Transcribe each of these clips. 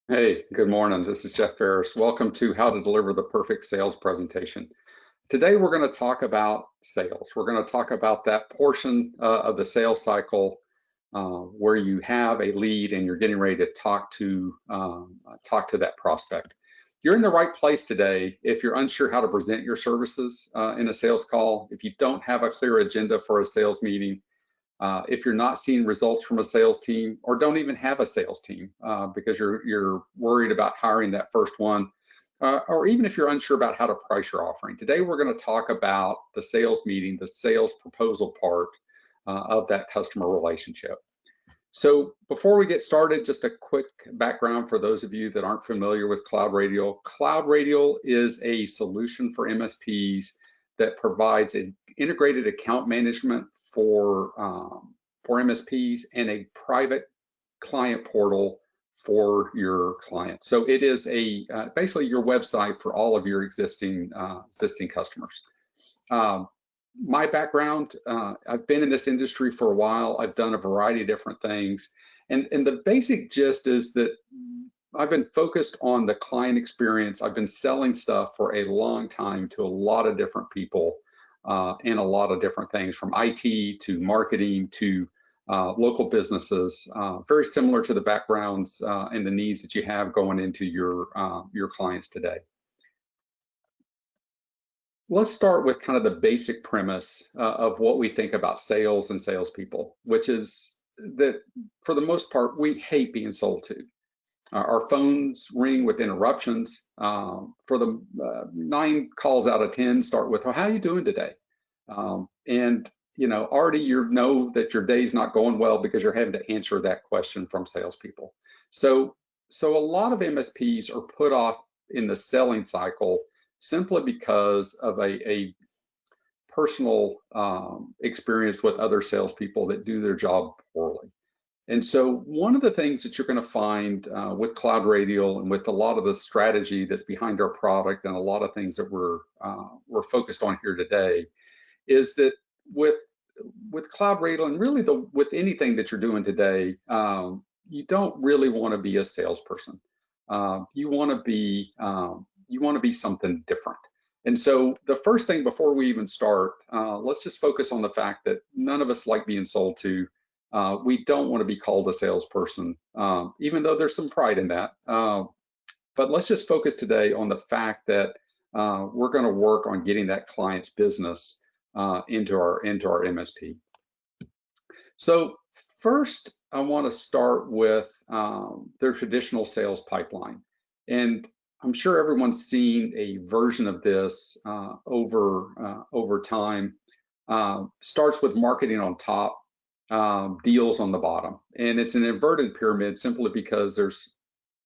Hey, good morning. This is Jeff Farris. Welcome to How to Deliver the Perfect Sales Presentation. Today, we're going to talk about sales. We're going to talk about that portion of the sales cycle where you have a lead and you're getting ready to talk to that prospect. You're in the right place today if you're unsure how to present your services in a sales call, if you don't have a clear agenda for a sales meeting, if you're not seeing results from a sales team or don't even have a sales team because you're worried about hiring that first one, or even if you're unsure about how to price your offering. Today, we're going to talk about the sales meeting, the sales proposal part of that customer relationship. So before we get started, just a quick background for those of you that aren't familiar with CloudRadial. CloudRadial is a solution for MSPs that provides an integrated account management for MSPs and a private client portal for your clients. So it is basically your website for all of your existing customers. My background, I've been in this industry for a while. I've done a variety of different things. And the basic gist is that I've been focused on the client experience. I've been selling stuff for a long time to a lot of different people and a lot of different things, from IT to marketing to local businesses, very similar to the backgrounds and the needs that you have going into your clients today. Let's start with kind of the basic premise of what we think about sales and salespeople, which is that for the most part, we hate being sold to. Our phones ring with interruptions. For the 9 calls out of 10 start with, "Well, how are you doing today?" And already you know that your day's not going well because you're having to answer that question from salespeople. So a lot of MSPs are put off in the selling cycle simply because of a personal experience with other salespeople that do their job poorly. And so one of the things that you're going to find with CloudRadial and with a lot of the strategy that's behind our product and a lot of things that we're focused on here today is that with CloudRadial and really with anything that you're doing today, you don't really want to be a salesperson. You want to be something different. And so the first thing before we even start, let's just focus on the fact that none of us like being sold to. We don't want to be called a salesperson, even though there's some pride in that. But let's just focus today on the fact that we're going to work on getting that client's business into our MSP. So first, I want to start with their traditional sales pipeline. And I'm sure everyone's seen a version of this over time. Starts with marketing on top, deals on the bottom. And it's an inverted pyramid simply because there's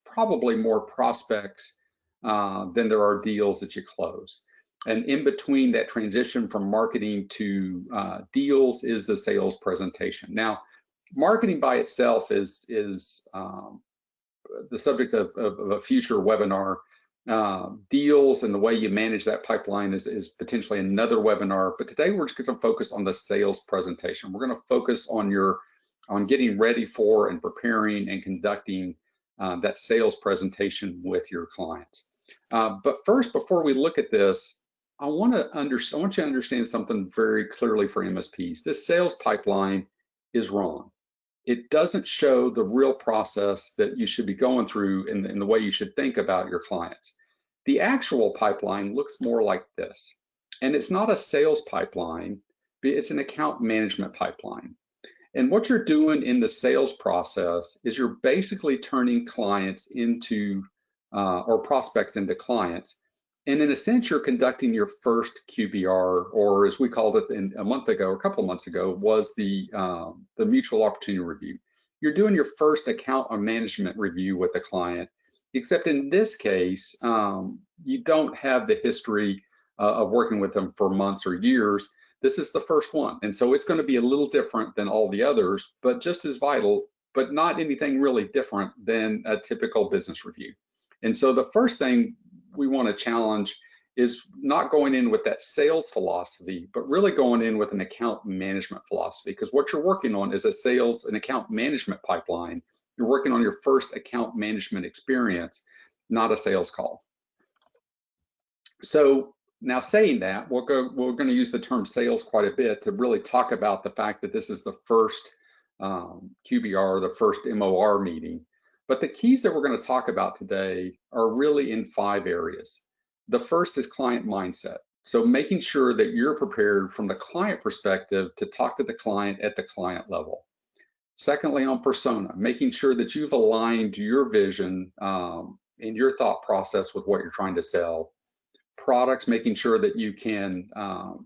probably more prospects than there are deals that you close. And in between that transition from marketing to deals is the sales presentation. Now, marketing by itself is the subject of a future webinar. Deals and the way you manage that pipeline is potentially another webinar, but today we're just going to focus on the sales presentation. We're going to focus on getting ready for and preparing and conducting that sales presentation with your clients. But first, before we look at this, I want you to understand something very clearly for MSPs. This sales pipeline is wrong. It doesn't show the real process that you should be going through in the way you should think about your clients. The actual pipeline looks more like this. And it's not a sales pipeline, it's an account management pipeline. And what you're doing in the sales process is you're basically turning clients into, or prospects into clients. And in a sense, you're conducting your first QBR, or as we called it a month ago, or a couple of months ago, was the mutual opportunity review. You're doing your first account management review with the client, except in this case, you don't have the history of working with them for months or years. This is the first one. And so it's going to be a little different than all the others, but just as vital, but not anything really different than a typical business review. And so the first thing we want to challenge is not going in with that sales philosophy, but really going in with an account management philosophy, because what you're working on is an account management pipeline You're working on your first account management experience, not a sales call. So now saying that, we're going to use the term sales quite a bit to really talk about the fact that this is the first QBR, the first MOR meeting. But the keys that we're going to talk about today are really in 5 areas. The first is client mindset. So making sure that you're prepared from the client perspective to talk to the client at the client level. Secondly, on persona, making sure that you've aligned your vision and your thought process with what you're trying to sell. Products, making sure that you can,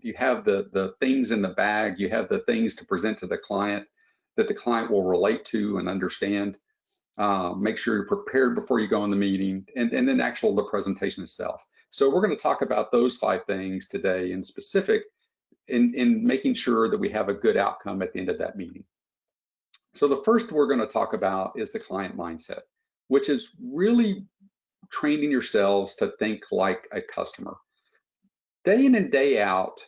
you have the things in the bag, you have the things to present to the client that the client will relate to and understand. Make sure you're prepared before you go in the meeting, and then the presentation itself. So we're going to talk about those 5 things today in specific in making sure that we have a good outcome at the end of that meeting. So the first we're going to talk about is the client mindset, which is really training yourselves to think like a customer. Day in and day out,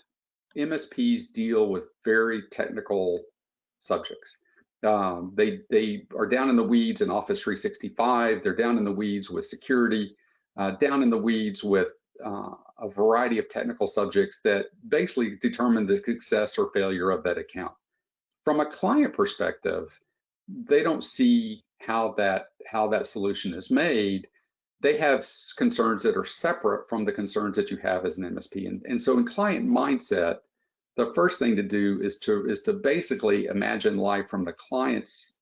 MSPs deal with very technical subjects. They are down in the weeds in Office 365. They're down in the weeds with security, down in the weeds with a variety of technical subjects that basically determine the success or failure of that account. From a client perspective, they don't see how that solution is made. They have concerns that are separate from the concerns that you have as an MSP. And so in client mindset, the first thing to do is to basically imagine life from the client's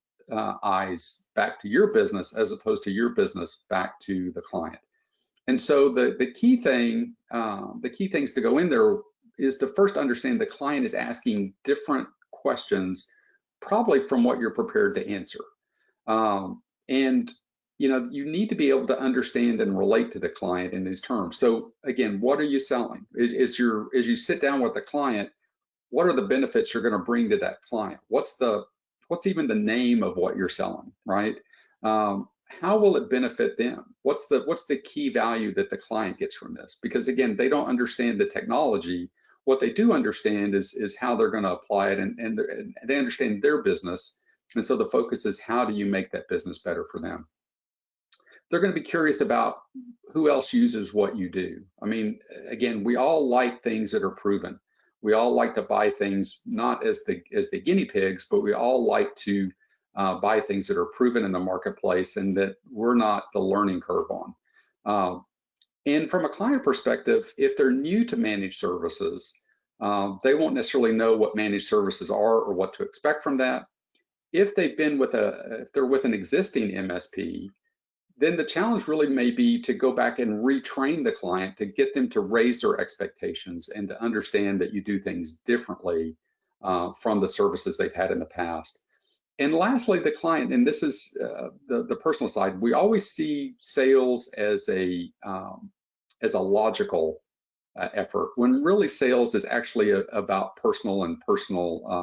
eyes back to your business, as opposed to your business back to the client. And so the key things to go in there is to first understand the client is asking different questions, probably from what you're prepared to answer. And you need to be able to understand and relate to the client in these terms. So again, what are you selling? As you sit down with the client, what are the benefits you're going to bring to that client? What's even the name of what you're selling, right? How will it benefit them? What's the key value that the client gets from this? Because again, they don't understand the technology. What they do understand is how they're going to apply it, and they understand their business. And so the focus is, how do you make that business better for them? They're going to be curious about who else uses what you do. I mean, again, we all like things that are proven. We all like to buy things not as the guinea pigs, but we all like to buy things that are proven in the marketplace and that we're not the learning curve on. And from a client perspective, if they're new to managed services, they won't necessarily know what managed services are or what to expect from that. If they're with an existing MSP, then the challenge really may be to go back and retrain the client to get them to raise their expectations and to understand that you do things differently from the services they've had in the past. And lastly, the client, and this is the personal side, we always see sales as a logical effort, when really sales is actually about personal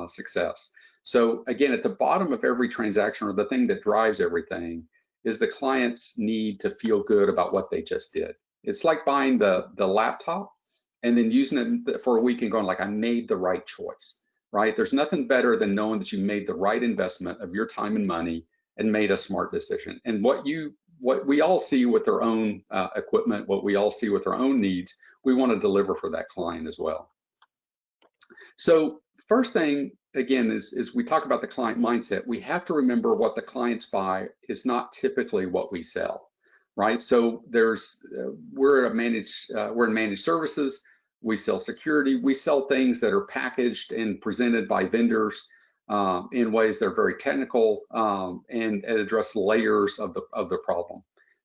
success. So again, at the bottom of every transaction, or the thing that drives everything, is the client's need to feel good about what they just did. It's like buying the laptop and then using it for a week and going like, I made the right choice, right? There's nothing better than knowing that you made the right investment of your time and money and made a smart decision. And what we all see with our own equipment, what we all see with our own needs, we want to deliver for that client as well. So first thing, again, is we talk about the client mindset. We have to remember what the clients buy is not typically what we sell, right? So we're in managed services. We sell security. We sell things that are packaged and presented by vendors in ways that are very technical and address layers of the problem.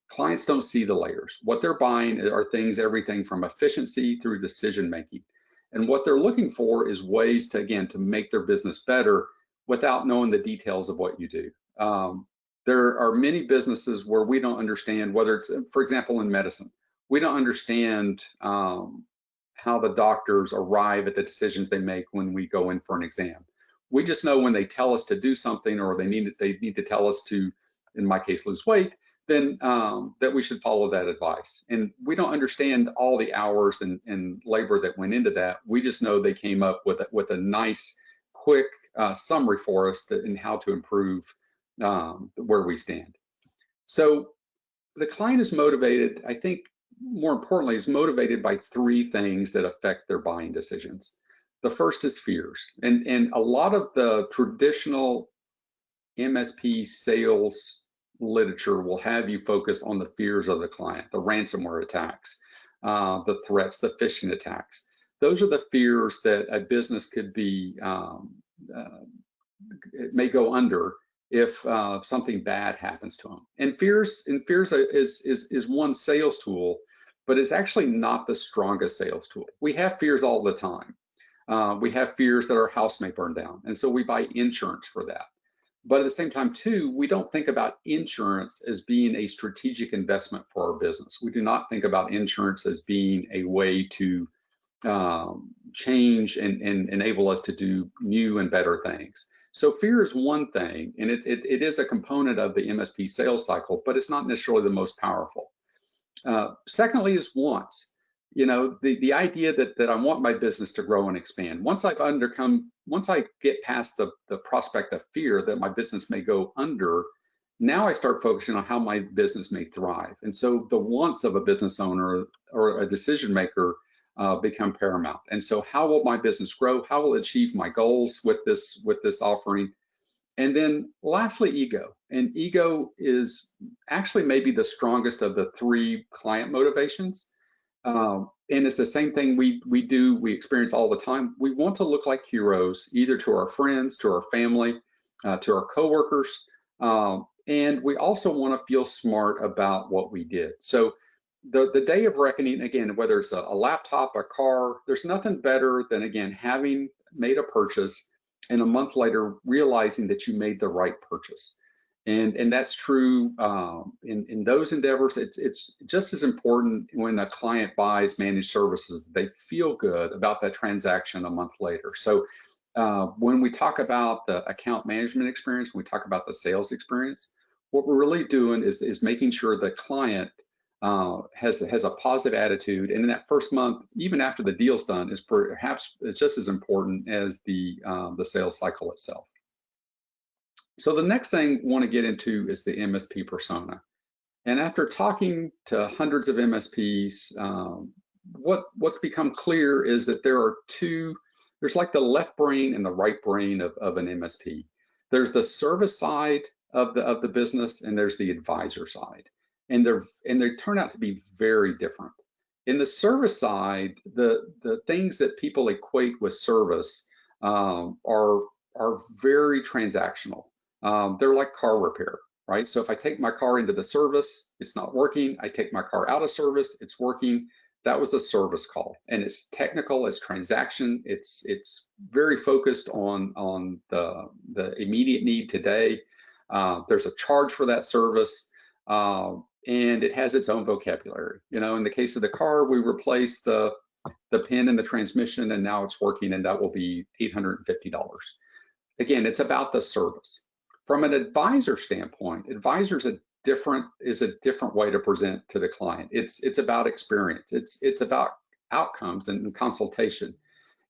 Clients don't see the layers. What they're buying are everything from efficiency through decision making. And what they're looking for is ways to make their business better without knowing the details of what you do. There are many businesses where we don't understand, whether it's, for example, in medicine, we don't understand how the doctors arrive at the decisions they make when we go in for an exam. We just know when they tell us to do something, or they need to tell us to, in my case, lose weight, then that we should follow that advice. And we don't understand all the hours and labor that went into that. We just know they came up with a nice, quick summary for us in how to improve where we stand. So the client is motivated, I think more importantly, is motivated by three things that affect their buying decisions. The first is fears. And a lot of the traditional MSP sales literature will have you focus on the fears of the client, the ransomware attacks, the threats, the phishing attacks. Those are the fears that a business could be, it may go under if something bad happens to them. And fears is one sales tool, but it's actually not the strongest sales tool. We have fears all the time. We have fears that our house may burn down, and so we buy insurance for that. But at the same time, too, we don't think about insurance as being a strategic investment for our business. We do not think about insurance as being a way to change and enable us to do new and better things. So fear is one thing, and it is a component of the MSP sales cycle, but it's not necessarily the most powerful. Secondly is wants. You know, the idea that I want my business to grow and expand. Once I get past the prospect of fear that my business may go under, now I start focusing on how my business may thrive. And so the wants of a business owner or a decision maker become paramount. And so how will my business grow? How will it achieve my goals with this offering? And then lastly, ego. And ego is actually maybe the strongest of the three client motivations. And it's the same thing we experience all the time. We want to look like heroes, either to our friends, to our family, to our coworkers. And we also want to feel smart about what we did. So the day of reckoning, again, whether it's a laptop, a car, there's nothing better than, again, having made a purchase and a month later realizing that you made the right purchase. And that's true in those endeavors. It's just as important when a client buys managed services, they feel good about that transaction a month later. So when we talk about the account management experience, when we talk about the sales experience, what we're really doing is making sure the client has a positive attitude, and in that first month, even after the deal's done, is perhaps just as important as the sales cycle itself. So the next thing I want to get into is the MSP persona. And after talking to hundreds of MSPs, what's become clear is that there's like the left brain and the right brain of an MSP. There's the service side of the business, and there's the advisor side. And they turn out to be very different. In the service side, the things that people equate with service are very transactional. They're like car repair, right? So if I take my car into the service, it's not working. I take my car out of service, it's working. That was a service call, and it's technical, it's transaction, it's very focused on the immediate need today. There's a charge for that service, and it has its own vocabulary. You know, in the case of the car, we replaced the pin in the transmission, and now it's working, and that will be $850. Again, it's about the service. From an advisor standpoint, advisor is a different way to present to the client. It's about experience. It's about outcomes and consultation.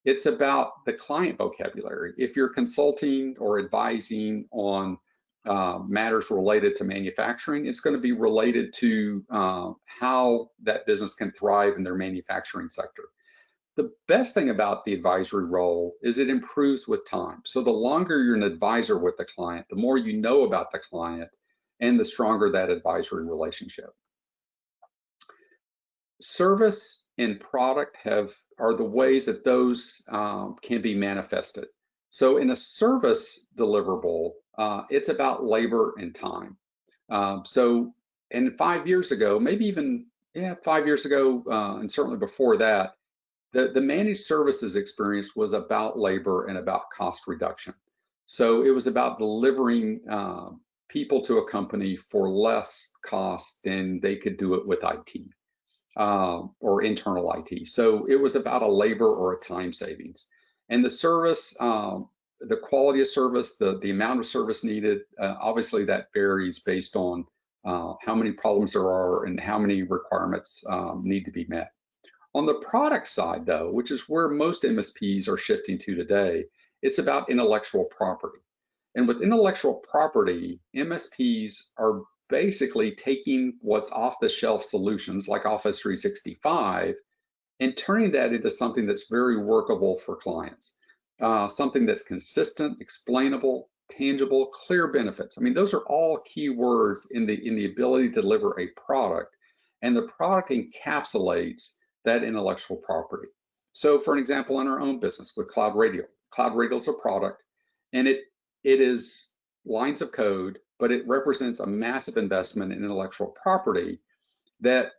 It's about the client vocabulary. If you're consulting or advising on matters related to manufacturing, it's going to be related to how that business can thrive in their manufacturing sector. The best thing about the advisory role is it improves with time. So the longer you're an advisor with the client, the more you know about the client, and the stronger that advisory relationship. Service and product are the ways that those can be manifested. So in a service deliverable, it's about labor and time. And 5 years ago, maybe even 5 years ago, and certainly before that, the managed services experience was about labor and about cost reduction. So it was about delivering people to a company for less cost than they could do it with IT or internal IT. So it was about a labor or a time savings. And the service, the quality of service, the amount of service needed, obviously that varies based on how many problems there are and how many requirements need to be met. On the product side, though, which is where most MSPs are shifting to today, it's about intellectual property. And with intellectual property, MSPs are basically taking what's off-the-shelf solutions like Office 365 and turning that into something that's very workable for clients, something that's consistent, explainable, tangible, clear benefits. I mean, those are all key words in the ability to deliver a product, and the product encapsulates that intellectual property. So, for an example, in our own business with CloudRadial is a product, and it is lines of code, but it represents a massive investment in intellectual property that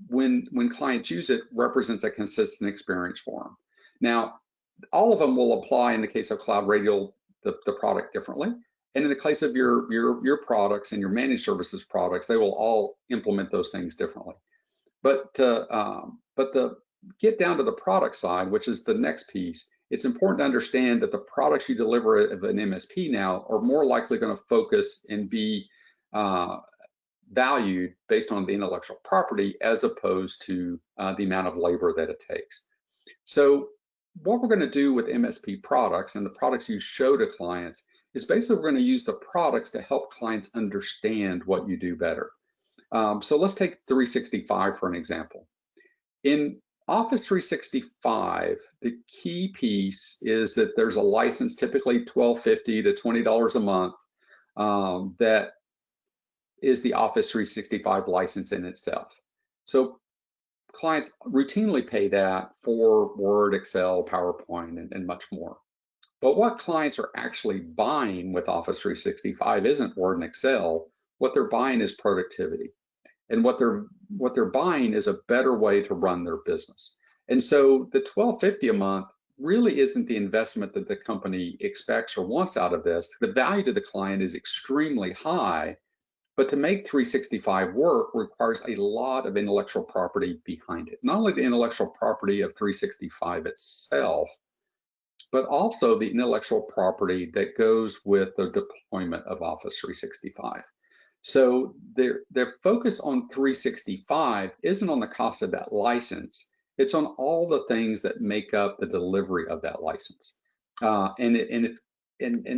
when clients use it, represents a consistent experience for them. Now, all of them will apply in the case of CloudRadial, the product differently. And in the case of your products and your managed services products, they will all implement those things differently. But to get down to the product side, which is the next piece, it's important to understand that the products you deliver of an MSP now are more likely going to focus and be valued based on the intellectual property as opposed to the amount of labor that it takes. So what we're going to do with MSP products and the products you show to clients is basically we're going to use the products to help clients understand what you do better. So let's take 365 for an example. In Office 365, the key piece is that there's a license, typically $12.50 to $20 a month, that is the Office 365 license in itself. So clients routinely pay that for Word, Excel, PowerPoint, and much more. But what clients are actually buying with Office 365 isn't Word and Excel. What they're buying is productivity. And what they're buying is a better way to run their business. And so the $12.50 a month really isn't the investment that the company expects or wants out of this. The value to the client is extremely high, but to make 365 work requires a lot of intellectual property behind it. Not only the intellectual property of 365 itself, but also the intellectual property that goes with the deployment of Office 365. So their focus on 365 isn't on the cost of that license, it's on all the things that make up the delivery of that license. And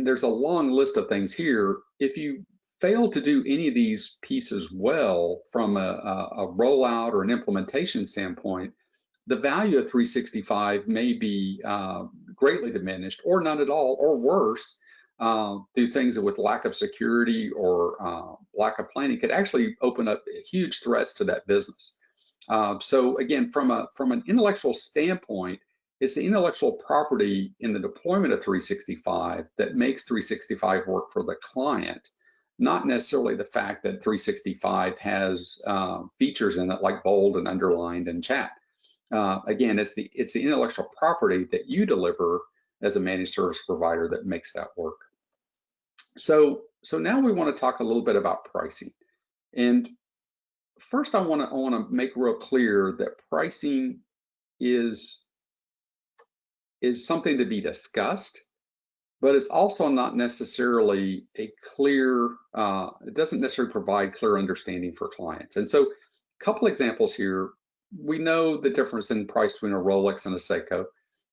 there's a long list of things here. If you fail to do any of these pieces well from a rollout or an implementation standpoint, the value of 365 may be greatly diminished or none at all, or worse, through things with lack of security or lack of planning could actually open up huge threats to that business. So again, from an intellectual standpoint, it's the intellectual property in the deployment of 365 that makes 365 work for the client, not necessarily the fact that 365 has features in it like bold and underlined and chat. Again, it's the intellectual property that you deliver as a managed service provider that makes that work. So now we want to talk a little bit about pricing. And first, I want to make real clear that pricing is something to be discussed, but it's also not necessarily a clear, it doesn't necessarily provide clear understanding for clients. And so a couple examples here. We know the difference in price between a Rolex and a Seiko.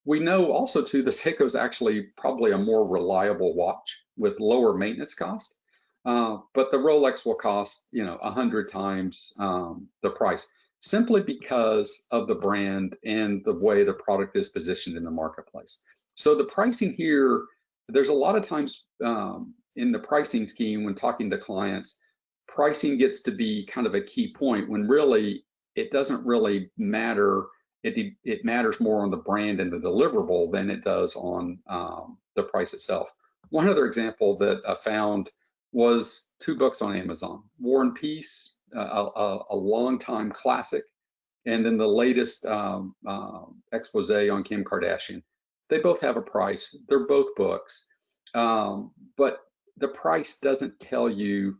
We know also too, the Seiko is actually probably a more reliable watch with lower maintenance cost, but the Rolex will cost 100 times the price, simply because of the brand and the way the product is positioned in the marketplace. So the pricing here, there's a lot of times in the pricing scheme when talking to clients, pricing gets to be kind of a key point when really it doesn't really matter. It matters more on the brand and the deliverable than it does on the price itself. One other example that I found was 2 books on Amazon, War and Peace, a long-time classic, and then the latest expose on Kim Kardashian. They both have a price. They're both books, but the price doesn't tell you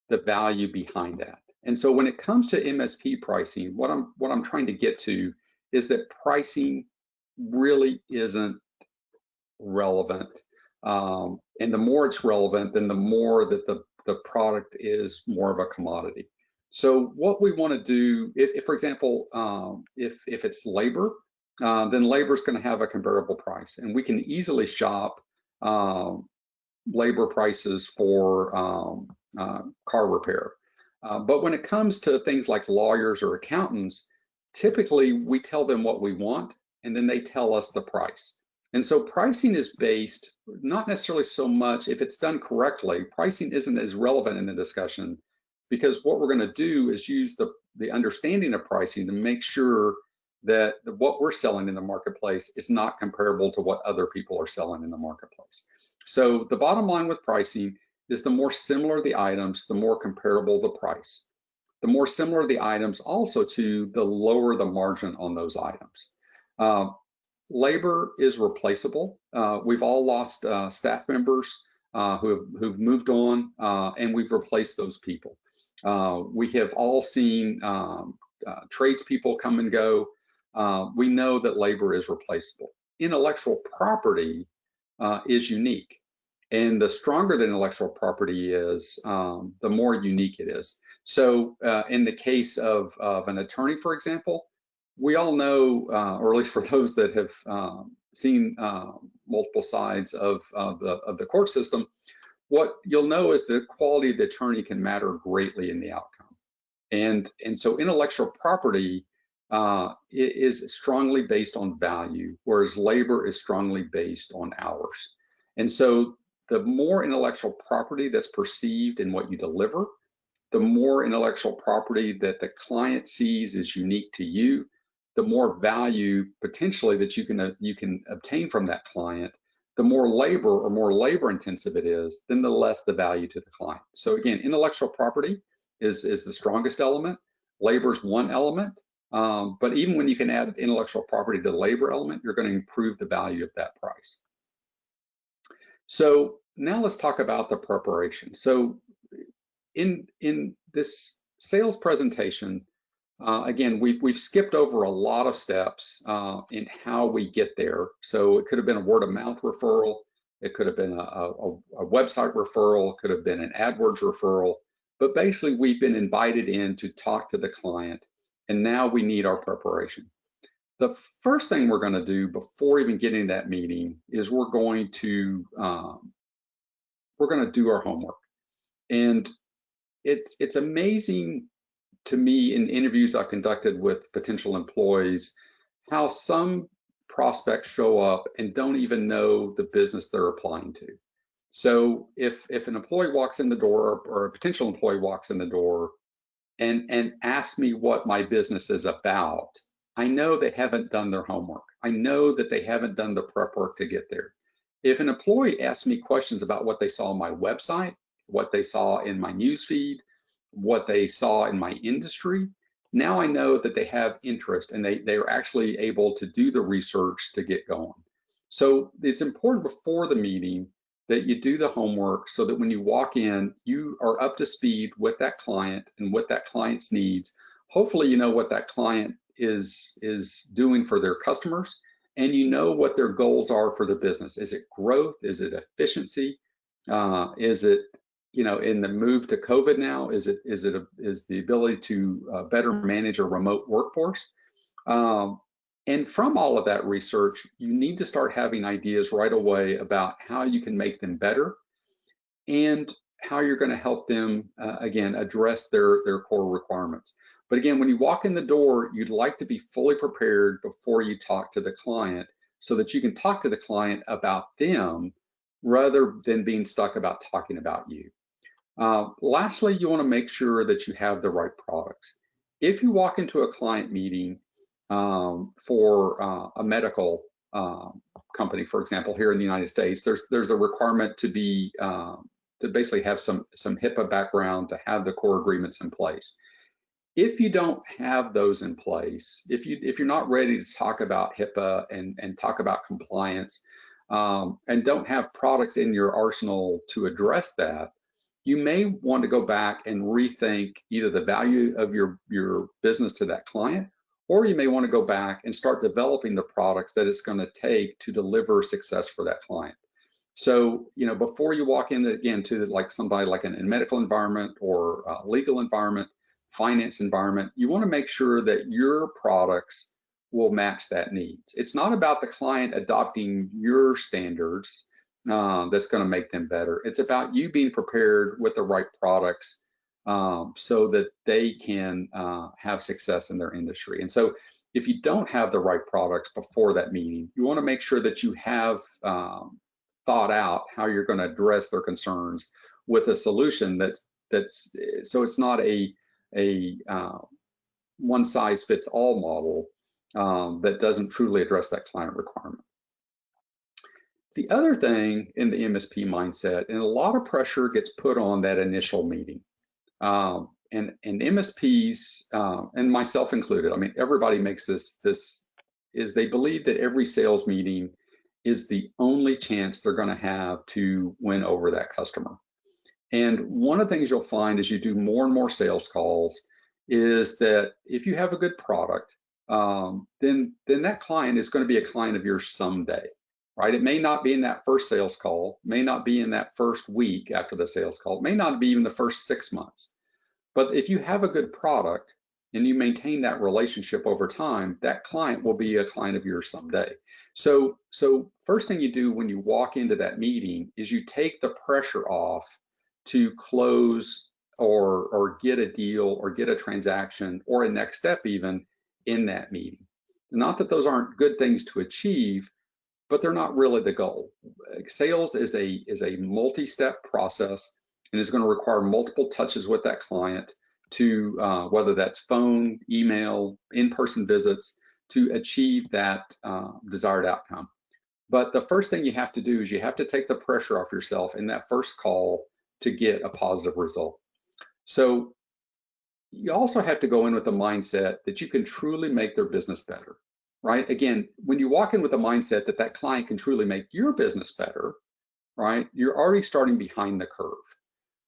the value behind that. And so when it comes to MSP pricing, what I'm trying to get to is that pricing really isn't relevant. And the more it's relevant, then the more that the product is more of a commodity. So what we want to do, if for example, if it's labor, then labor is going to have a comparable price, and we can easily shop labor prices for car repair. But when it comes to things like lawyers or accountants, typically we tell them what we want and then they tell us the price. And so pricing is based not necessarily so much, if it's done correctly, pricing isn't as relevant in the discussion, because what we're going to do is use the understanding of pricing to make sure that what we're selling in the marketplace is not comparable to what other people are selling in the marketplace. So the bottom line with pricing is the more similar the items, the more comparable the price. The more similar the items also to, the lower the margin on those items. Labor is replaceable. We've all lost staff members who've moved on, and we've replaced those people. We have all seen tradespeople come and go. We know that labor is replaceable. Intellectual property is unique. And the stronger the intellectual property is, the more unique it is. So in the case of an attorney, for example, we all know, or at least for those that have seen multiple sides of the court system, what you'll know is the quality of the attorney can matter greatly in the outcome. And so intellectual property is strongly based on value, whereas labor is strongly based on hours. And so the more intellectual property that's perceived in what you deliver, the more intellectual property that the client sees is unique to you, the more value potentially that you can obtain from that client. The more labor or more labor intensive it is, then the less the value to the client. So again, intellectual property is the strongest element. Labor is one element, but even when you can add intellectual property to the labor element, you're going to improve the value of that price. So now let's talk about the preparation. So in this sales presentation, again, we've skipped over a lot of steps in how we get there. So it could have been a word of mouth referral. It could have been a website referral. It could have been an AdWords referral. But basically, we've been invited in to talk to the client, and now we need our preparation. The first thing we're going to do before even getting that meeting is we're going to do our homework. And it's amazing to me in interviews I've conducted with potential employees how some prospects show up and don't even know the business they're applying to. So if an employee walks in the door, or a potential employee walks in the door and asks me what my business is about, I know they haven't done their homework. I know that they haven't done the prep work to get there. If an employee asks me questions about what they saw on my website, what they saw in my newsfeed, what they saw in my industry, now I know that they have interest and they are actually able to do the research to get going. So it's important before the meeting that you do the homework so that when you walk in, you are up to speed with that client and what that client's needs. Hopefully you know what that client is doing for their customers, and you know what their goals are for the business. Is it growth? Is it efficiency? Is it, in the move to COVID now, is the ability to better manage a remote workforce? And from all of that research, you need to start having ideas right away about how you can make them better and how you're going to help them, again, address their core requirements. But again, when you walk in the door, you'd like to be fully prepared before you talk to the client so that you can talk to the client about them rather than being stuck about talking about you. Lastly, you want to make sure that you have the right products. If you walk into a client meeting for a medical company, for example, here in the United States, there's a requirement to be to basically have some HIPAA background, to have the core agreements in place. If you don't have those in place, if you're not ready to talk about HIPAA and talk about compliance, and don't have products in your arsenal to address that, you may want to go back and rethink either the value of your business to that client, or you may want to go back and start developing the products that it's going to take to deliver success for that client. So, before you walk in again to like somebody like in a medical environment or a legal environment, finance environment, you want to make sure that your products will match that needs. It's not about the client adopting your standards. that's going to make them better. It's about you being prepared with the right products so that they can have success in their industry. And so if you don't have the right products before that meeting, you want to make sure that you have thought out how you're going to address their concerns with a solution that's so it's not a one size fits all model that doesn't truly address that client requirement. The other thing in the MSP mindset, and a lot of pressure gets put on that initial meeting. And MSPs, and myself included, I mean, everybody makes this is they believe that every sales meeting is the only chance they're going to have to win over that customer. And one of the things you'll find as you do more and more sales calls is that if you have a good product, then that client is going to be a client of yours someday, right? It may not be in that first sales call, may not be in that first week after the sales call, may not be even the first 6 months. But if you have a good product and you maintain that relationship over time, that client will be a client of yours someday. So first thing you do when you walk into that meeting is you take the pressure off to close or get a deal or get a transaction or a next step even in that meeting. Not that those aren't good things to achieve, but they're not really the goal. Sales is a multi-step process and is going to require multiple touches with that client to whether that's phone, email, in-person visits to achieve that desired outcome. But the first thing you have to do is you have to take the pressure off yourself in that first call to get a positive result. So you also have to go in with the mindset that you can truly make their business better, right? Again, when you walk in with the mindset that that client can truly make your business better, right? You're already starting behind the curve,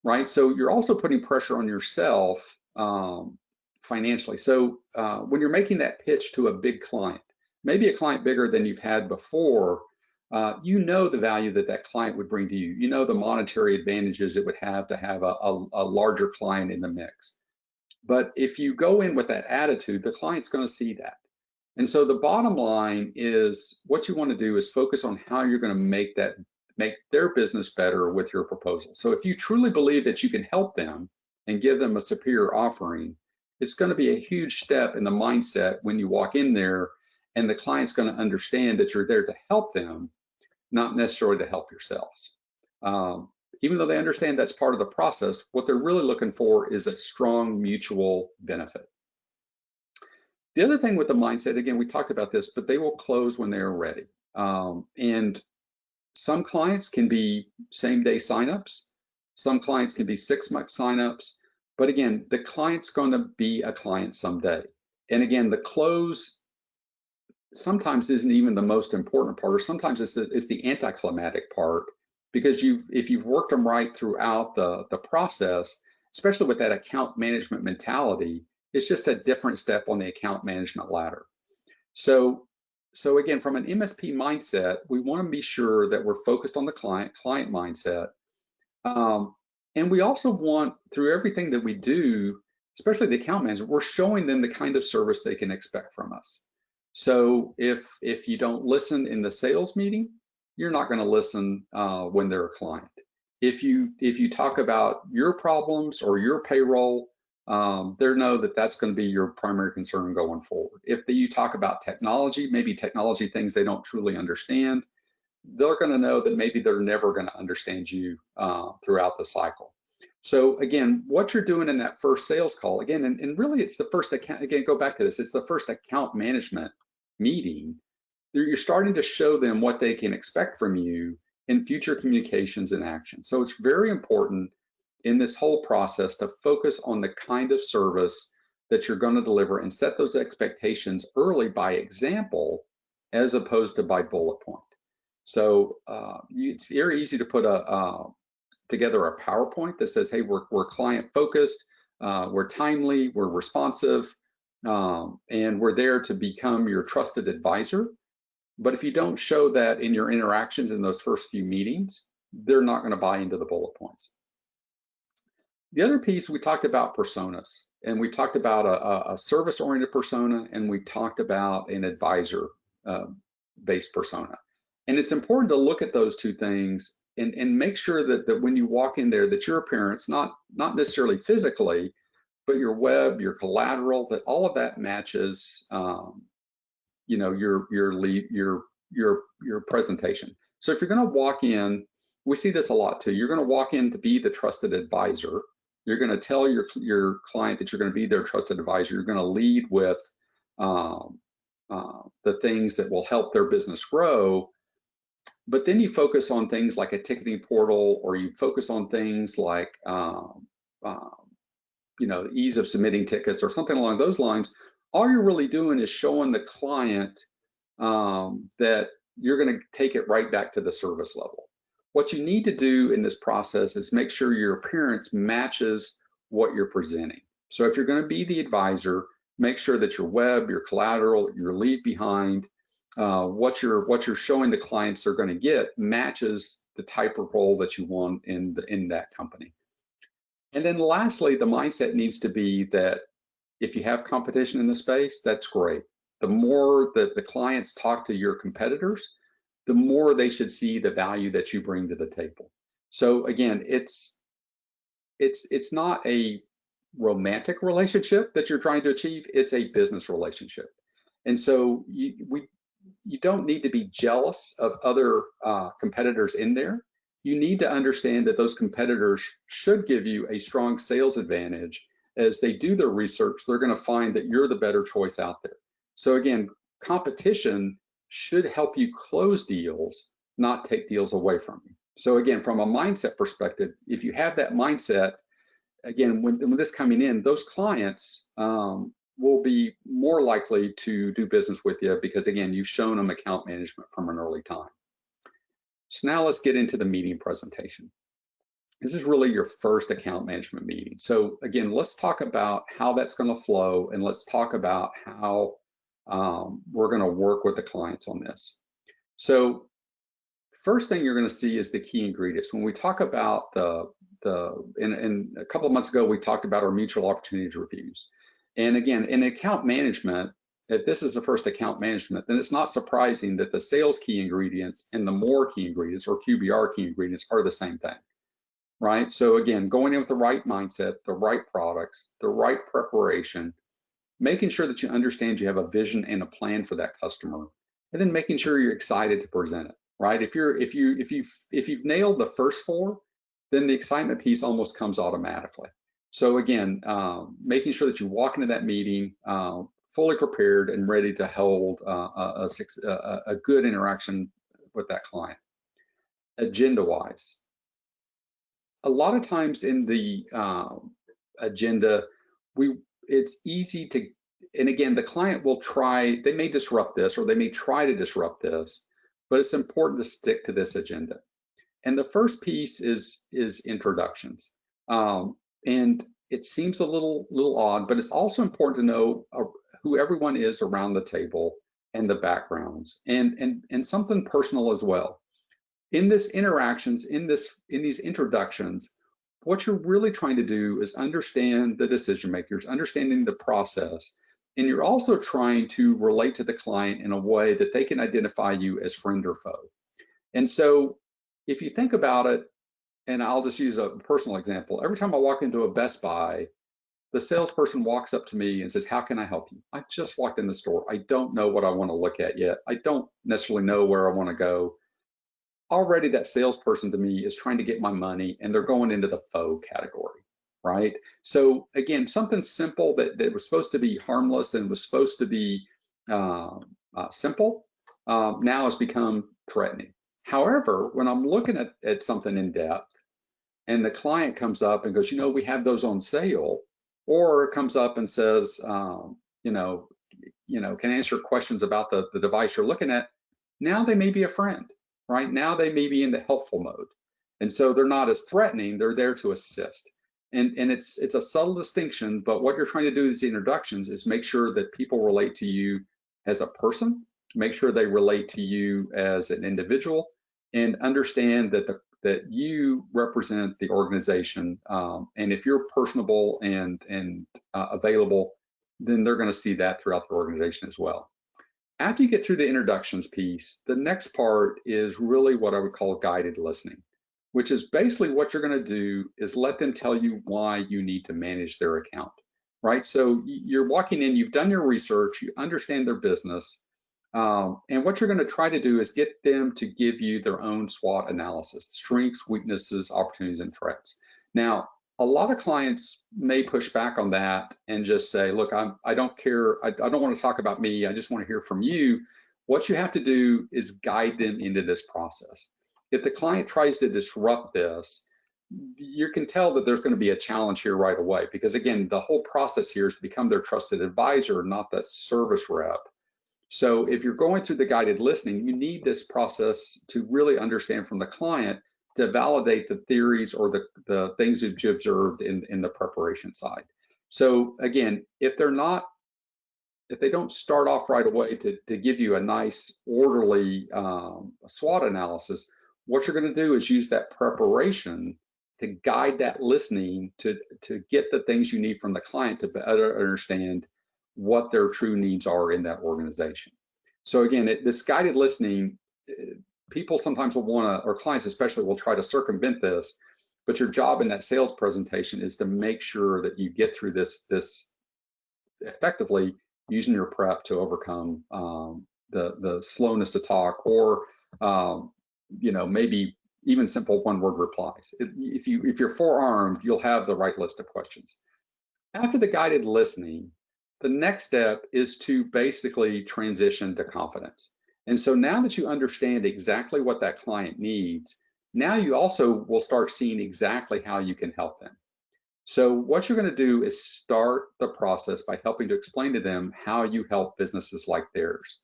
right? So you're also putting pressure on yourself financially. So when you're making that pitch to a big client, maybe a client bigger than you've had before, you know the value that that client would bring to you. You know the monetary advantages it would have to have a larger client in the mix. But if you go in with that attitude, the client's going to see that. And so the bottom line is what you want to do is focus on how you're going to make their business better with your proposal. So if you truly believe that you can help them and give them a superior offering, it's going to be a huge step in the mindset when you walk in there, and the client's going to understand that you're there to help them, not necessarily to help yourselves. Even though they understand that's part of the process, what they're really looking for is a strong mutual benefit. The other thing with the mindset, again, we talked about this, but they will close when they're ready. And some clients can be same-day signups. Some clients can be 6-month signups. But again, the client's going to be a client someday. And again, the close sometimes isn't even the most important part, or sometimes it's the anticlimactic part, because if you've worked them right throughout the process, especially with that account management mentality, it's just a different step on the account management ladder. So again, from an MSP mindset, we want to be sure that we're focused on the client mindset. And we also want, through everything that we do, especially the account management, we're showing them the kind of service they can expect from us. So if you don't listen in the sales meeting, you're not going to listen when they're a client. If you talk about your problems or your payroll, they know that that's going to be your primary concern going forward. If you talk about technology, maybe technology things they don't truly understand, they're going to know that maybe they're never going to understand you throughout the cycle. So again, what you're doing in that first sales call, again, and really it's the first account, again, go back to this, it's the first account management meeting. You're starting to show them what they can expect from you in future communications and actions. So it's very important in this whole process to focus on the kind of service that you're going to deliver and set those expectations early by example, as opposed to by bullet point. So it's very easy to put together a PowerPoint that says, hey, we're client focused, we're timely, we're responsive, and we're there to become your trusted advisor. But if you don't show that in your interactions in those first few meetings, they're not going to buy into the bullet points. The other piece, we talked about personas, and we talked about a service-oriented persona, and we talked about an advisor-based persona. And it's important to look at those two things and make sure that when you walk in there, that your appearance, not necessarily physically, but your web, your collateral, that all of that matches, your lead, your presentation. So if you're going to walk in, we see this a lot too. You're going to walk in to be the trusted advisor. You're going to tell your client that you're going to be their trusted advisor. You're going to lead with the things that will help their business grow. But then you focus on things like a ticketing portal, or you focus on things like ease of submitting tickets or something along those lines. All you're really doing is showing the client that you're going to take it right back to the service level. What you need to do in this process is make sure your appearance matches what you're presenting. So if you're going to be the advisor, make sure that your web, your collateral, your leave behind, what you're showing the clients they're going to get matches the type of role that you want in that company. And then lastly, the mindset needs to be that if you have competition in the space, that's great. The more that the clients talk to your competitors, the more they should see the value that you bring to the table. So again, it's not a romantic relationship that you're trying to achieve, it's a business relationship. And so you don't need to be jealous of other competitors in there. You need to understand that those competitors should give you a strong sales advantage. As they do their research, they're going to find that you're the better choice out there. So again, competition should help you close deals, not take deals away from you. So again, from a mindset perspective, if you have that mindset, again, when this coming in, those clients will be more likely to do business with you because, again, you've shown them account management from an early time. So now let's get into the meeting presentation. This is really your first account management meeting. So again, let's talk about how that's going to flow, and let's talk about how we're going to work with the clients on this. So first thing you're going to see is the key ingredients. When we talk about and a couple of months ago, we talked about our mutual opportunities reviews. And again, in account management, if this is the first account management, then it's not surprising that the sales key ingredients and the more key ingredients, or QBR key ingredients, are the same thing, right? So again, going in with the right mindset, the right products, the right preparation, making sure that you understand you have a vision and a plan for that customer, and then making sure you're excited to present it, right? If you've nailed the first four, then the excitement piece almost comes automatically. So again, making sure that you walk into that meeting fully prepared and ready to hold a good interaction with that client. Agenda-wise, a lot of times in the agenda, it's easy to, and again, the client will try, they may disrupt this, or they may try to disrupt this, but it's important to stick to this agenda. And the first piece is introductions. And it seems a little odd, but it's also important to know who everyone is around the table and the backgrounds, and something personal as well. In this interactions, in these introductions, what you're really trying to do is understand the decision makers, understanding the process, and you're also trying to relate to the client in a way that they can identify you as friend or foe. And so if you think about it, and I'll just use a personal example. Every time I walk into a Best Buy, the salesperson walks up to me and says, "How can I help you?" I just walked in the store. I don't know what I want to look at yet. I don't necessarily know where I want to go. Already that salesperson to me is trying to get my money, and they're going into the faux category, right? So again, something simple that was supposed to be harmless and was supposed to be simple, now has become threatening. However, when I'm looking at something in depth, and the client comes up and goes, we have those on sale, or comes up and says, can I answer questions about the device you're looking at? Now they may be a friend, right? Now they may be in the helpful mode. And so they're not as threatening, they're there to assist. And it's a subtle distinction, but what you're trying to do with these introductions is make sure that people relate to you as a person, make sure they relate to you as an individual, and understand that that you represent the organization. And if you're personable and available, then they're going to see that throughout the organization as well. After you get through the introductions piece, the next part is really what I would call guided listening, which is basically what you're going to do is let them tell you why you need to manage their account, right? So you're walking in, you've done your research, you understand their business, and what you're going to try to do is get them to give you their own SWOT analysis: strengths, weaknesses, opportunities, and threats. Now, a lot of clients may push back on that and just say, look, I don't care. I don't want to talk about me. I just want to hear from you. What you have to do is guide them into this process. If the client tries to disrupt this, you can tell that there's going to be a challenge here right away, because again, the whole process here is to become their trusted advisor, not the service rep. So if you're going through the guided listening, you need this process to really understand from the client to validate the theories or the things that you observed in the preparation side. So again, if they don't start off right away to give you a nice orderly SWOT analysis, what you're going to do is use that preparation to guide that listening to get the things you need from the client to better understand what their true needs are in that organization. So again, this guided listening, people sometimes will want to, or clients especially, will try to circumvent this, but your job in that sales presentation is to make sure that you get through this effectively, using your prep to overcome the slowness to talk, or maybe even simple one-word replies. If you're forearmed, you'll have the right list of questions. After the guided listening, the next step is to basically transition to confidence. And so now that you understand exactly what that client needs, now you also will start seeing exactly how you can help them. So what you're going to do is start the process by helping to explain to them how you help businesses like theirs.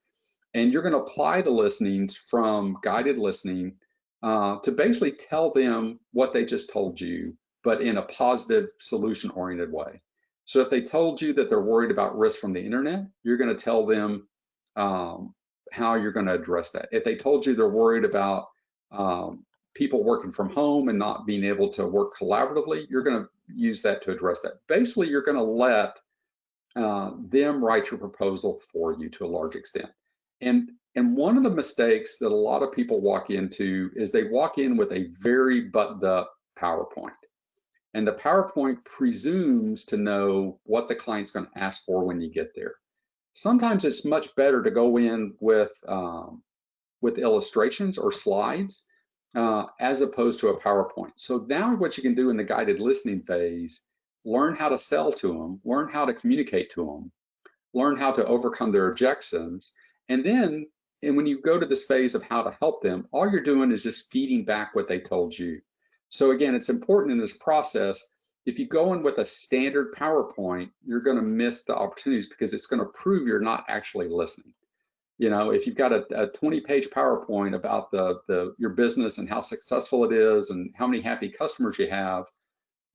And you're going to apply the listenings from guided listening to basically tell them what they just told you, but in a positive, solution-oriented way. So if they told you that they're worried about risk from the internet, you're going to tell them how you're going to address that. If they told you they're worried about people working from home and not being able to work collaboratively, you're going to use that to address that. Basically, you're going to let them write your proposal for you to a large extent. And one of the mistakes that a lot of people walk into is they walk in with a very buttoned up PowerPoint. And the PowerPoint presumes to know what the client's going to ask for when you get there. Sometimes it's much better to go in with illustrations or slides as opposed to a PowerPoint. So now what you can do in the guided listening phase, learn how to sell to them, learn how to communicate to them, learn how to overcome their objections, and then when you go to this phase of how to help them, all you're doing is just feeding back what they told you. So again, it's important in this process, if you go in with a standard PowerPoint, you're going to miss the opportunities because it's going to prove you're not actually listening. If you've got a 20-page PowerPoint about your business and how successful it is and how many happy customers you have,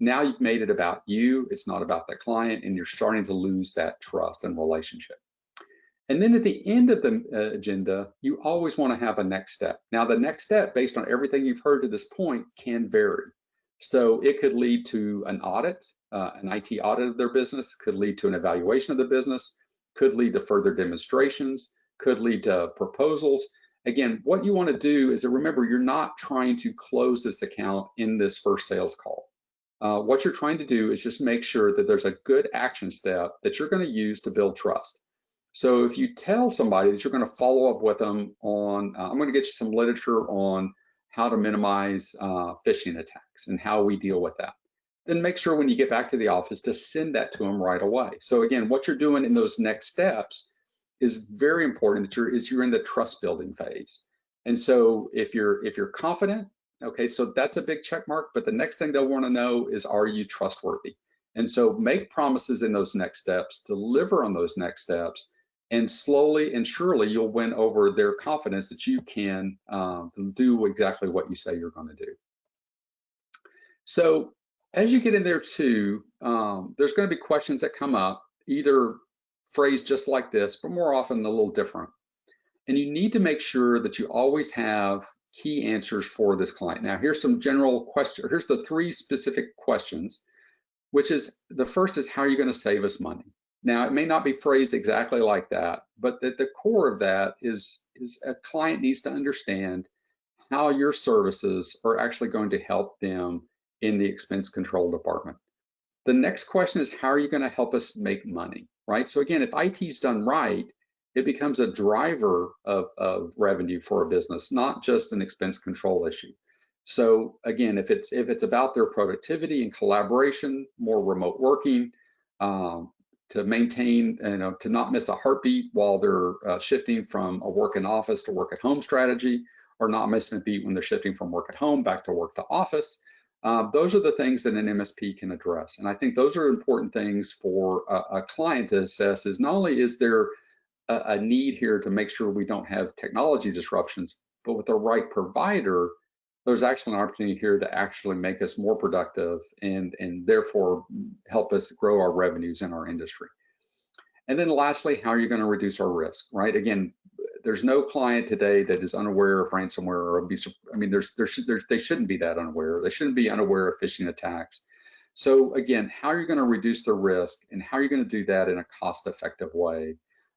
now you've made it about you, it's not about the client, and you're starting to lose that trust and relationship. And then at the end of the agenda, you always want to have a next step. Now, the next step, based on everything you've heard to this point, can vary. So it could lead to an audit, an IT audit of their business, could lead to an evaluation of the business, could lead to further demonstrations, could lead to proposals. Again, what you want to do is to remember, you're not trying to close this account in this first sales call. What you're trying to do is just make sure that there's a good action step that you're going to use to build trust. So if you tell somebody that you're going to follow up with them on, I'm going to get you some literature on how to minimize phishing attacks and how we deal with that, then make sure when you get back to the office to send that to them right away. So again, what you're doing in those next steps is very important, that you're in the trust building phase. And so if you're confident, okay, so that's a big check mark, but the next thing they'll want to know is, are you trustworthy? And so make promises in those next steps, deliver on those next steps, and slowly and surely you'll win over their confidence that you can do exactly what you say you're going to do. So as you get in there too, there's going to be questions that come up, either phrased just like this, but more often a little different. And you need to make sure that you always have key answers for this client. Now, here's some general questions. Here's the 3 specific questions, which is, the first is, how are you going to save us money? Now, it may not be phrased exactly like that, but the core of that is a client needs to understand how your services are actually going to help them in the expense control department. The next question is, how are you going to help us make money, right? So again, if IT is done right, it becomes a driver of revenue for a business, not just an expense control issue. So again, if it's about their productivity and collaboration, more remote working, to maintain, to not miss a heartbeat while they're shifting from a work in office to work at home strategy, or not missing a beat when they're shifting from work at home back to work to office. Those are the things that an MSP can address. And I think those are important things for a client to assess, is not only is there a need here to make sure we don't have technology disruptions, but with the right provider, there's actually an opportunity here to actually make us more productive and therefore help us grow our revenues in our industry. And then lastly, how are you going to reduce our risk, right? Again, there's no client today that is unaware of ransomware or abuse. I mean, they shouldn't be that unaware. They shouldn't be unaware of phishing attacks. So again, how are you going to reduce the risk, and how are you going to do that in a cost-effective way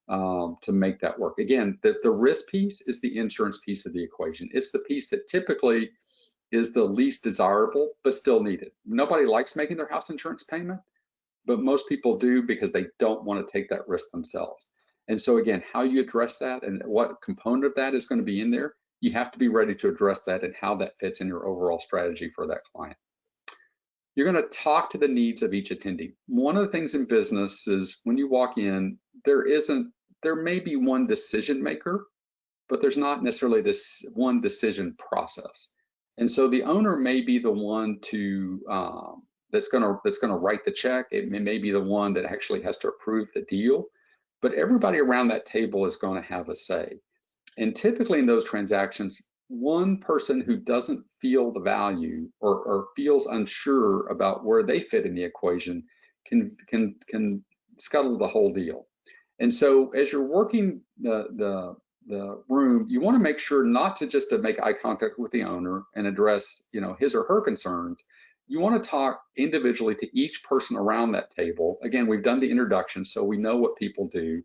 to make that work? Again, the risk piece is the insurance piece of the equation. It's the piece that typically is the least desirable, but still needed. Nobody likes making their house insurance payment, but most people do because they don't want to take that risk themselves. And so again, how you address that and what component of that is going to be in there, you have to be ready to address that and how that fits in your overall strategy for that client. You're going to talk to the needs of each attendee. One of the things in business is when you walk in, there may be one decision maker, but there's not necessarily this one decision process. And so the owner may be the one to that's going to write the check. It may be the one that actually has to approve the deal, but everybody around that table is going to have a say. And typically in those transactions, one person who doesn't feel the value or feels unsure about where they fit in the equation can scuttle the whole deal. And so as you're working the room, you want to make sure not to just to make eye contact with the owner and address, his or her concerns. You want to talk individually to each person around that table. Again, we've done the introduction, so we know what people do.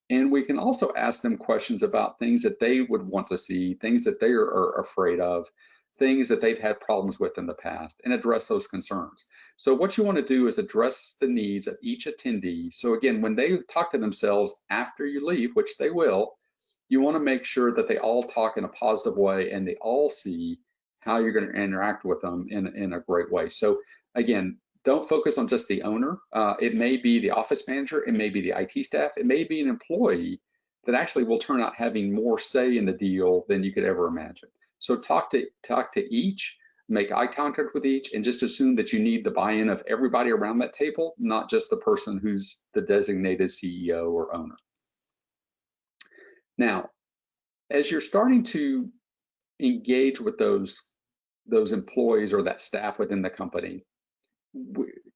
And we can also ask them questions about things that they would want to see, things that they are afraid of, things that they've had problems with in the past, and address those concerns. So what you want to do is address the needs of each attendee. So again, when they talk to themselves after you leave, which they will, you want to make sure that they all talk in a positive way and they all see how you're going to interact with them in a great way. So again, don't focus on just the owner. It may be the office manager, it may be the IT staff, it may be an employee that actually will turn out having more say in the deal than you could ever imagine. So talk to each, make eye contact with each, and just assume that you need the buy-in of everybody around that table, not just the person who's the designated CEO or owner. Now, as you're starting to engage with those employees or that staff within the company,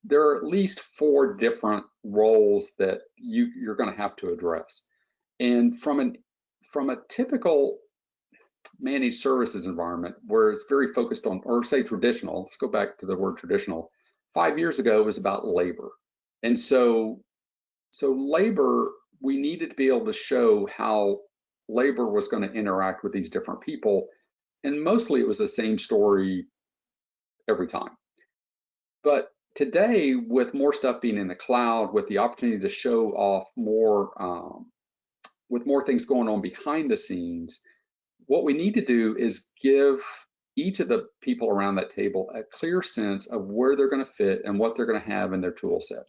there are at least 4 different roles that you're going to have to address. And from a typical managed services environment where it's very focused on, or say traditional, let's go back to the word traditional, 5 years ago it was about labor. And so labor, we needed to be able to show how labor was going to interact with these different people. And mostly it was the same story every time. But today, with more stuff being in the cloud, with the opportunity to show off more, with more things going on behind the scenes, what we need to do is give each of the people around that table a clear sense of where they're going to fit and what they're going to have in their tool set.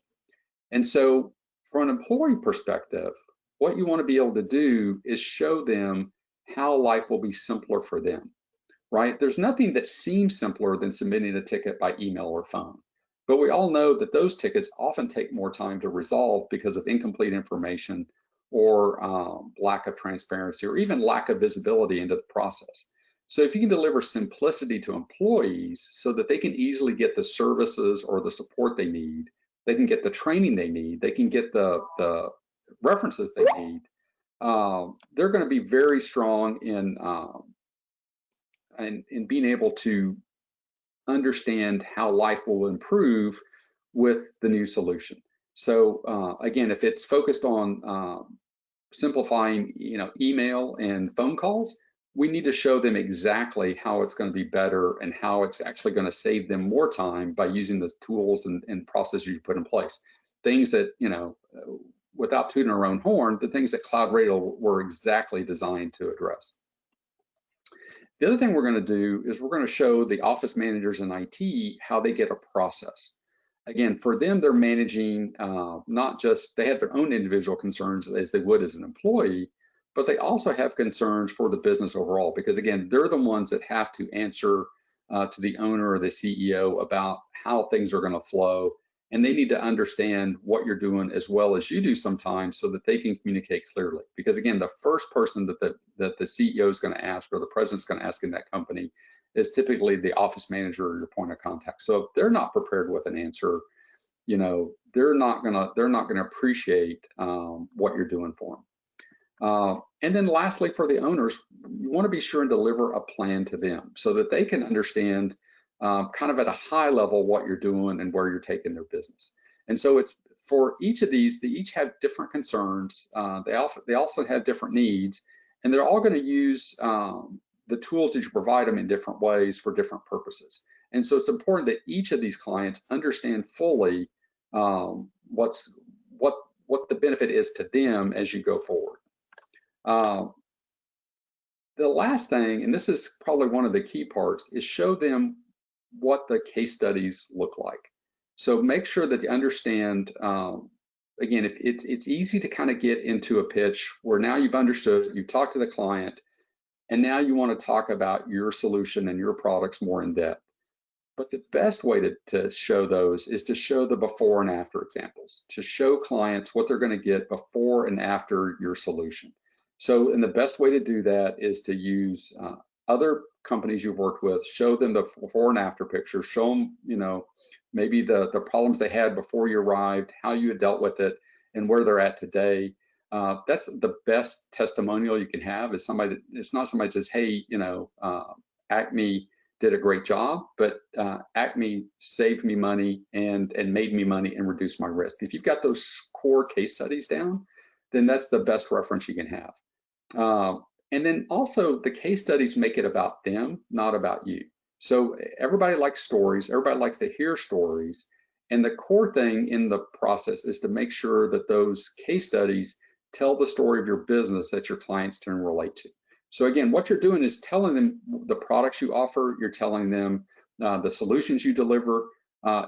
And so from an employee perspective, what you want to be able to do is show them how life will be simpler for them, right? There's nothing that seems simpler than submitting a ticket by email or phone. But we all know that those tickets often take more time to resolve because of incomplete information or lack of transparency or even lack of visibility into the process. So if you can deliver simplicity to employees so that they can easily get the services or the support they need, they can get the training they need, they can get the references they need, they're going to be very strong in being able to understand how life will improve with the new solution. So again, if it's focused on simplifying, email and phone calls, we need to show them exactly how it's going to be better and how it's actually going to save them more time by using the tools and processes you put in place. Things that, without tooting our own horn, the things that CloudRadial were exactly designed to address. The other thing we're going to do is we're going to show the office managers in IT how they get a process. Again, for them, they're managing not just, they have their own individual concerns as they would as an employee, but they also have concerns for the business overall, because again, they're the ones that have to answer to the owner or the CEO about how things are going to flow. And they need to understand what you're doing as well as you do sometimes so that they can communicate clearly. Because again, the first person that the CEO is going to ask or the president's going to ask in that company is typically the office manager or your point of contact. So if they're not prepared with an answer, they're not gonna appreciate what you're doing for them. And then lastly, for the owners, you want to be sure and deliver a plan to them so that they can understand kind of at a high level what you're doing and where you're taking their business. And so it's for each of these, they each have different concerns. They also have different needs, and they're all going to use the tools that you provide them in different ways for different purposes. And so it's important that each of these clients understand fully what the benefit is to them as you go forward. The last thing, and this is probably one of the key parts, is show them what the case studies look like. So make sure that you understand, again, if it's easy to kind of get into a pitch where now you've understood, you've talked to the client, and now you want to talk about your solution and your products more in depth. But the best way to show those is to show the before and after examples, to show clients what they're going to get before and after your solution. So, and the best way to do that is to use other companies you've worked with, show them the before and after picture, show them, maybe the problems they had before you arrived, how you had dealt with it, and where they're at today. That's the best testimonial you can have. Is somebody that, it's not somebody that says, hey, Acme did a great job, but Acme saved me money and made me money and reduced my risk. If you've got those core case studies down, then that's the best reference you can have. And then also the case studies make it about them, not about you. So everybody likes stories, everybody likes to hear stories. And the core thing in the process is to make sure that those case studies tell the story of your business that your clients can relate to. So again, what you're doing is telling them the products you offer, you're telling them the solutions you deliver.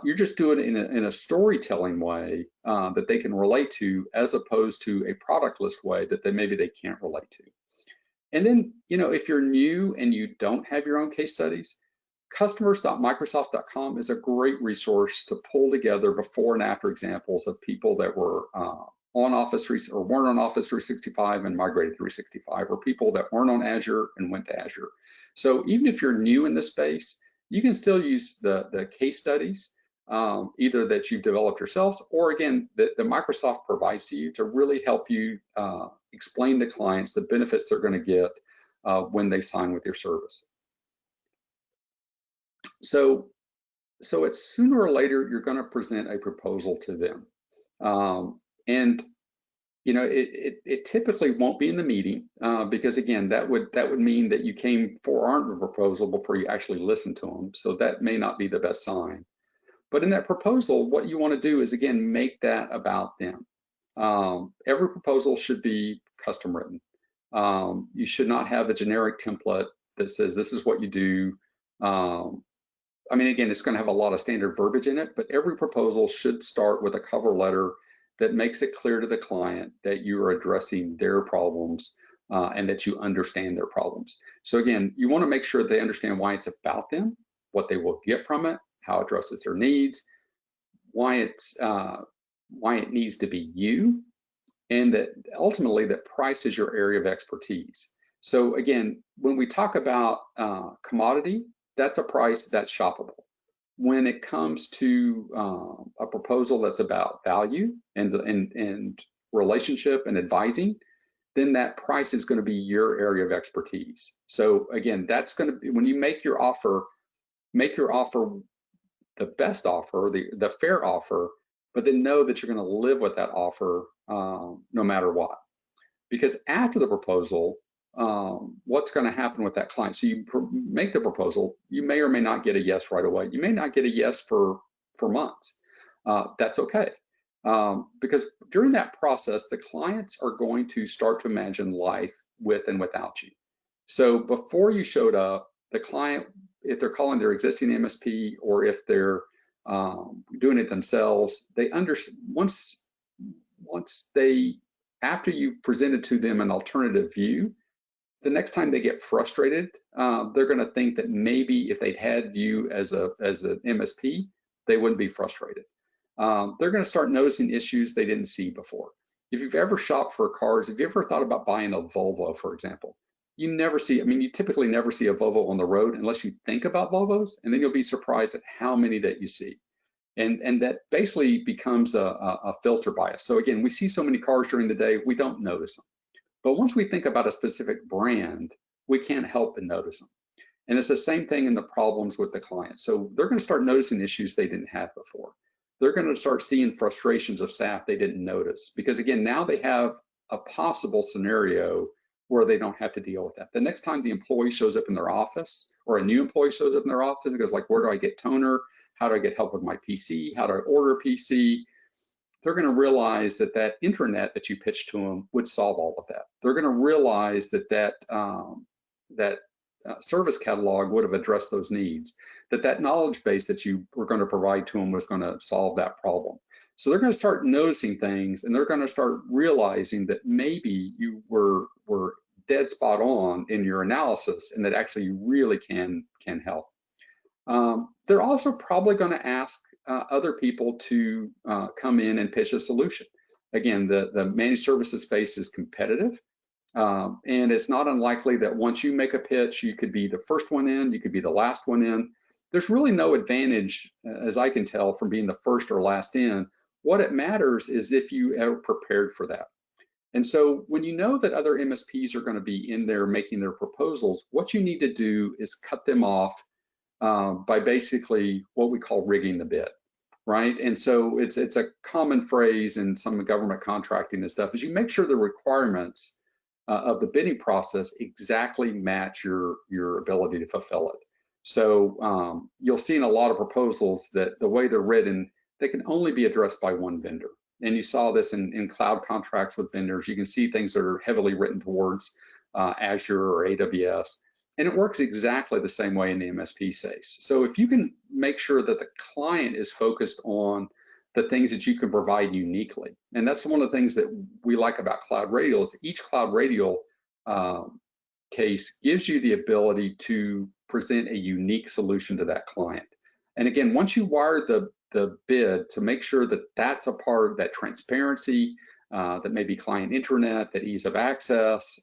You're just doing it in a storytelling way that they can relate to, as opposed to a product list way that maybe they can't relate to. And then, if you're new and you don't have your own case studies, customers.microsoft.com is a great resource to pull together before and after examples of people that were on Office 3 or weren't on Office 365 and migrated 365, or people that weren't on Azure and went to Azure. So even if you're new in this space, you can still use the case studies, either that you've developed yourselves, or again, that Microsoft provides to you to really help you explain to clients the benefits they're going to get when they sign with your service. So it's sooner or later you're going to present a proposal to them, and it typically won't be in the meeting because again that would mean that you came forearmed with a proposal before you actually listened to them. So that may not be the best sign. But in that proposal, what you want to do is again make that about them. Every proposal should be custom written. You should not have a generic template that says this is what you do. I mean, again, it's going to have a lot of standard verbiage in it, but every proposal should start with a cover letter that makes it clear to the client that you are addressing their problems and that you understand their problems. So again, you want to make sure they understand why it's about them, what they will get from it, how it addresses their needs, why it needs to be you, and that ultimately that price is your area of expertise. So again, when we talk about commodity, that's a price that's shoppable. When it comes to a proposal that's about value and relationship and advising, then that price is going to be your area of expertise. So again, that's going to be, when you make your offer the best offer, the fair offer but then know that you're going to live with that offer no matter what. Because after the proposal, what's going to happen with that client? So you make the proposal, you may or may not get a yes right away. You may not get a yes for months. That's okay. Because during that process, the clients are going to start to imagine life with and without you. So before you showed up, the client, if they're calling their existing MSP or if they're doing it themselves, they understand once they, after you've presented to them an alternative view, the next time they get frustrated, they're going to think that maybe if they'd had you as an MSP, they wouldn't be frustrated. They're going to start noticing issues they didn't see before. If you've ever shopped for cars, have you ever thought about buying a Volvo, for example? You never see, I mean, you typically never see a Volvo on the road unless you think about Volvos, and then you'll be surprised at how many that you see. And that basically becomes a filter bias. So again, we see so many cars during the day, we don't notice them. But once we think about a specific brand, we can't help but notice them. And it's the same thing in the problems with the client. So they're going to start noticing issues they didn't have before. They're going to start seeing frustrations of staff they didn't notice. Because again, now they have a possible scenario where they don't have to deal with that. The next time the employee shows up in their office, or a new employee shows up in their office and goes like, where do I get toner? How do I get help with my PC? How do I order a PC? They're going to realize that that intranet that you pitched to them would solve all of that. They're going to realize that service catalog would have addressed those needs, that knowledge base that you were going to provide to them was going to solve that problem. So they're going to start noticing things, and they're going to start realizing that maybe you were dead spot on in your analysis, and that actually you really can help. They're also probably going to ask other people to come in and pitch a solution. Again, the managed services space is competitive, and it's not unlikely that once you make a pitch, you could be the first one in, you could be the last one in. There's really no advantage, as I can tell, from being the first or last in. What it matters is if you are prepared for that. And so when you know that other MSPs are going to be in there making their proposals, what you need to do is cut them off by basically what we call rigging the bid, right? And so it's a common phrase in some government contracting and stuff, is you make sure the requirements of the bidding process exactly match your ability to fulfill it. So you'll see in a lot of proposals that the way they're written, they can only be addressed by one vendor. And you saw this in cloud contracts with vendors. You can see things that are heavily written towards Azure or AWS. And it works exactly the same way in the MSP space. So if you can make sure that the client is focused on the things that you can provide uniquely, and that's one of the things that we like about CloudRadial, is each CloudRadial case gives you the ability to present a unique solution to that client. And again, once you wire the bid to make sure that that's a part of that transparency, that maybe client intranet, that ease of access,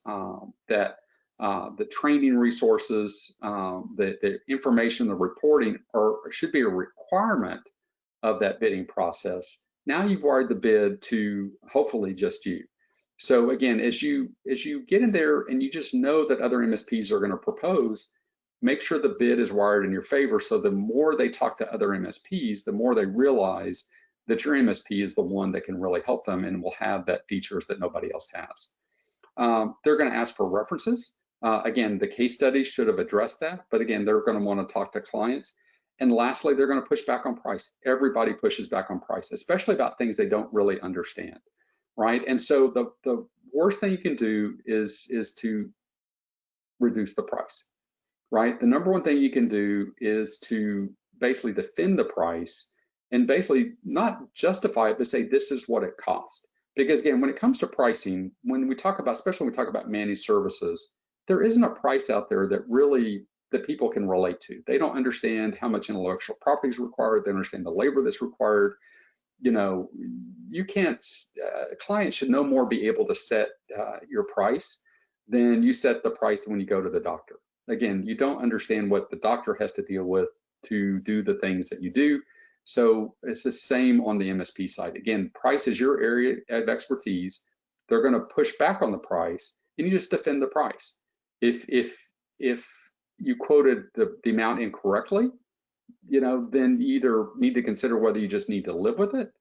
that the training resources, the information, the reporting should be a requirement of that bidding process. Now you've wired the bid to hopefully just you. So again, as you get in there and you just know that other MSPs are going to propose, make sure the bid is wired in your favor. So the more they talk to other MSPs, the more they realize that your MSP is the one that can really help them and will have that features that nobody else has. They're going to ask for references. Again, the case studies should have addressed that, but again, they're going to want to talk to clients. And lastly, they're going to push back on price. Everybody pushes back on price, especially about things they don't really understand, right? And so the worst thing you can do is to reduce the price, right? The number one thing you can do is to basically defend the price and basically not justify it, but say this is what it cost. Because again, when it comes to pricing, when we talk about, especially when we talk about managed services, there isn't a price out there that people can relate to. They don't understand how much intellectual property is required. They understand the labor that's required. You know, you can't, clients should no more be able to set your price than you set the price when you go to the doctor. Again, you don't understand what the doctor has to deal with to do the things that you do. So it's the same on the MSP side. Again, price is your area of expertise. They're going to push back on the price, and you just defend the price. If you quoted the amount incorrectly, you know, then you either need to consider whether you just need to live with it,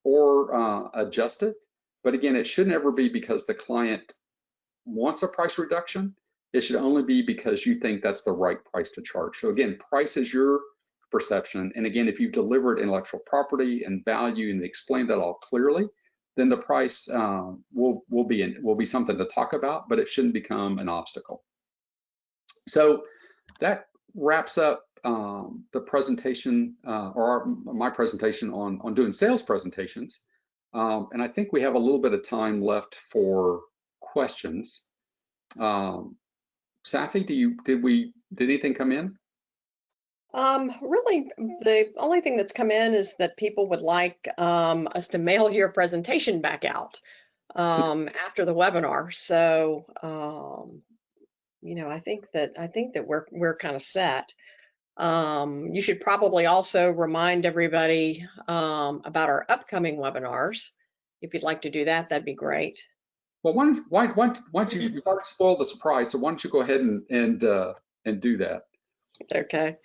or adjust it. But again, it should never be because the client wants a price reduction. It should only be because you think that's the right price to charge. So again, price is your perception. And again, if you've delivered intellectual property and value and explained that all clearly, then the price will be something to talk about, but it shouldn't become an obstacle. So that wraps up the presentation my presentation on doing sales presentations. And I think we have a little bit of time left for questions. Safi, did anything come in? Really, the only thing that's come in is that people would like us to mail your presentation back out after the webinar. So, you know, I think that we're kind of set. You should probably also remind everybody about our upcoming webinars. If you'd like to do that, that'd be great. Well, why don't you've already spoiled the surprise, so why don't you go ahead and do that? Okay.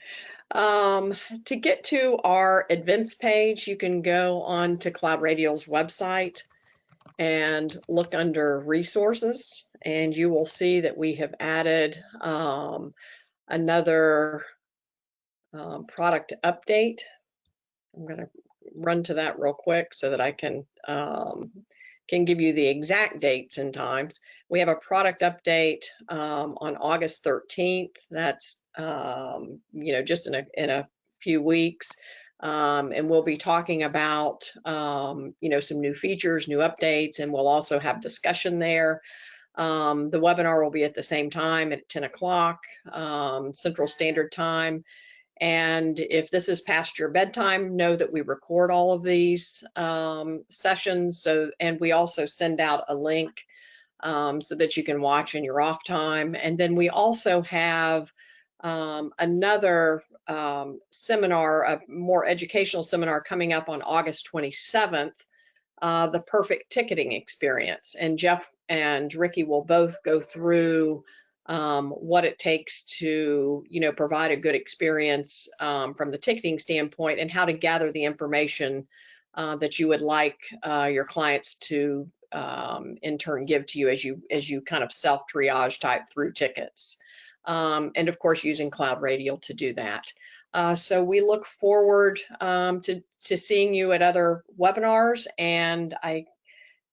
To get to our events page, you can go on to CloudRadial's website and look under resources, and you will see that we have added another product update. I'm going to run to that real quick so that I can give you the exact dates and times. We have a product update on August 13th. That's you know, just in a few weeks, and we'll be talking about you know, some new features, new updates, and we'll also have discussion there. The webinar will be at the same time at 10 o'clock Central Standard Time. And if this is past your bedtime, know that we record all of these sessions. So, and we also send out a link so that you can watch in your off time. And then we also have another seminar, a more educational seminar coming up on August 27th, the perfect ticketing experience. And Jeff and Ricky will both go through what it takes to, you know, provide a good experience from the ticketing standpoint, and how to gather the information that you would like your clients to in turn give to you as you kind of self triage type through tickets, and of course using CloudRadial to do that. So we look forward to seeing you at other webinars, and I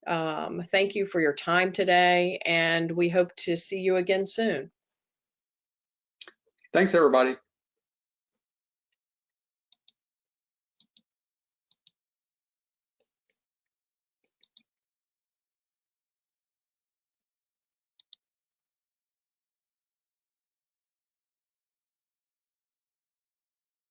thank you for your time today, and we hope to see you again soon. Thanks, everybody.